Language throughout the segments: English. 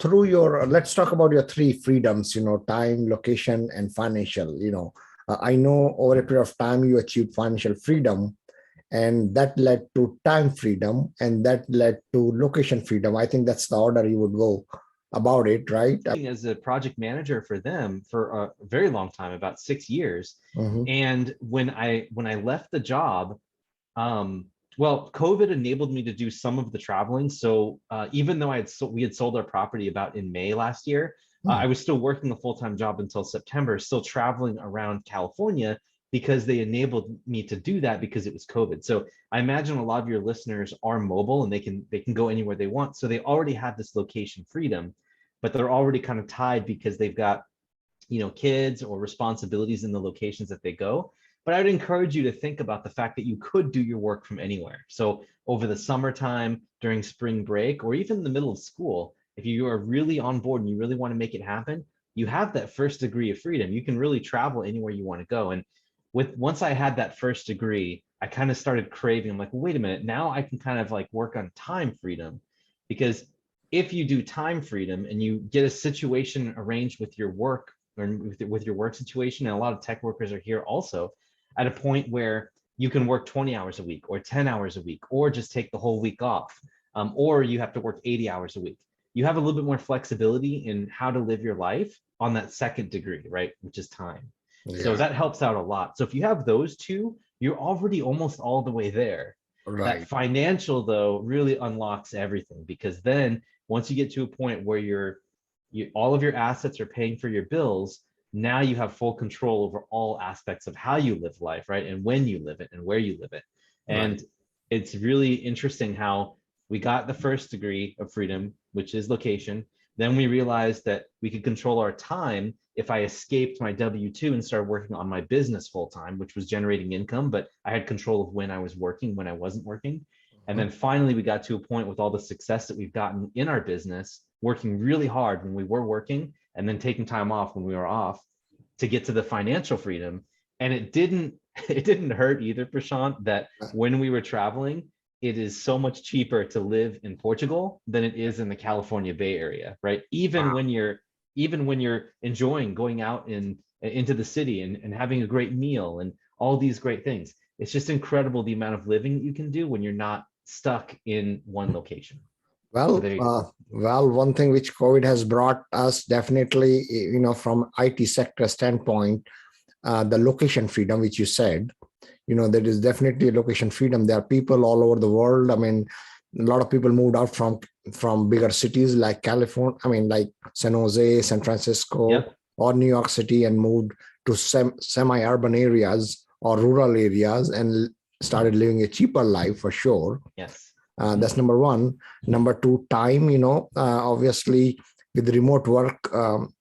through your, let's talk about your three freedoms, time, location, and financial. I know over a period of time you achieved financial freedom, and that led to time freedom, and that led to location freedom. I think that's the order you would go about it, right? As a project manager for them for a very long time, about 6 years. Mhm. And when I left the job, well, COVID enabled me to do some of the traveling. So even though we had sold our property about in May last year, I was still working a full-time job until September, still traveling around California because they enabled me to do that because it was COVID. So I imagine a lot of your listeners are mobile and they can go anywhere they want. So they already have this location freedom, but they're already kind of tied because they've got kids or responsibilities in the locations that they go. But I would encourage you to think about the fact that you could do your work from anywhere. So over the summertime, during spring break, or even in the middle of school, if you are really on board and you really want to make it happen, you have that first degree of freedom. You can really travel anywhere you want to go. And once I had that first degree, I kind of started craving. I'm like, well, wait a minute, now I can kind of like work on time freedom, because if you do time freedom and you get a situation arranged with your work or with your work situation, and a lot of tech workers are here also at a point where you can work 20 hours a week or 10 hours a week, or just take the whole week off, or you have to work 80 hours a week. You have a little bit more flexibility in how to live your life on that second degree, right? Which is time. So Yeah, that helps out a lot. So if you have those two, you're already almost all the way there. That right. financial, though, really unlocks everything, because then once you get to a point where all of your assets are paying for your bills, now you have full control over all aspects of how you live life, right? And when you live it and where you live it. Right. And it's really interesting how we got the first degree of freedom, which is location. Then we realized that we could control our time if I escaped my W-2 and started working on my business full time, which was generating income, but I had control of when I was working, when I wasn't working. And then finally, we got to a point with all the success that we've gotten in our business, working really hard when we were working and then taking time off when we were off, to get to the financial freedom. And it didn't it didn't hurt either, Prashant, that when we were traveling, it is so much cheaper to live in Portugal than it is in the California Bay Area, right? Even Wow. when you're enjoying going out into the city and having a great meal and all these great things. It's just incredible the amount of living that you can do when you're not stuck in one location. So there you go. One thing which COVID has brought us definitely, from IT sector standpoint, the location freedom, which you said, there is definitely location freedom. There are people all over the world. I mean, a lot of people moved out from bigger cities like California, I mean, like San Jose, San Francisco, Yep, or New York City, and moved to semi-urban areas or rural areas and started living a cheaper life for sure. yes. That's number one. Number two, time, obviously with remote work,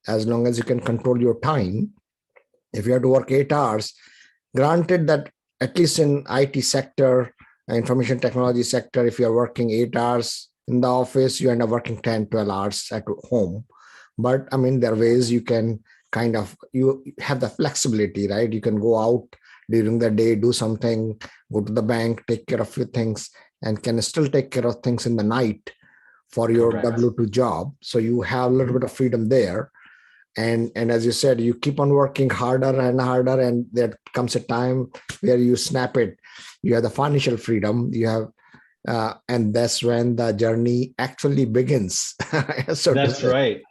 as long as you can control your time, if you have to work 8 hours, granted that at least in IT sector, information technology sector, if you're working 8 hours in the office, you end up working 10, 12 hours at home. But I mean, there are ways you can you have the flexibility, right? You can go out during the day, do something, go to the bank, take care of a few things, and can still take care of things in the night for your Correct. W-2 job. So you have a little bit of freedom there. And as you said, you keep on working harder and harder, and there comes a time where you snap it. You have the financial freedom. You have, and that's when the journey actually begins. So to That's say. right.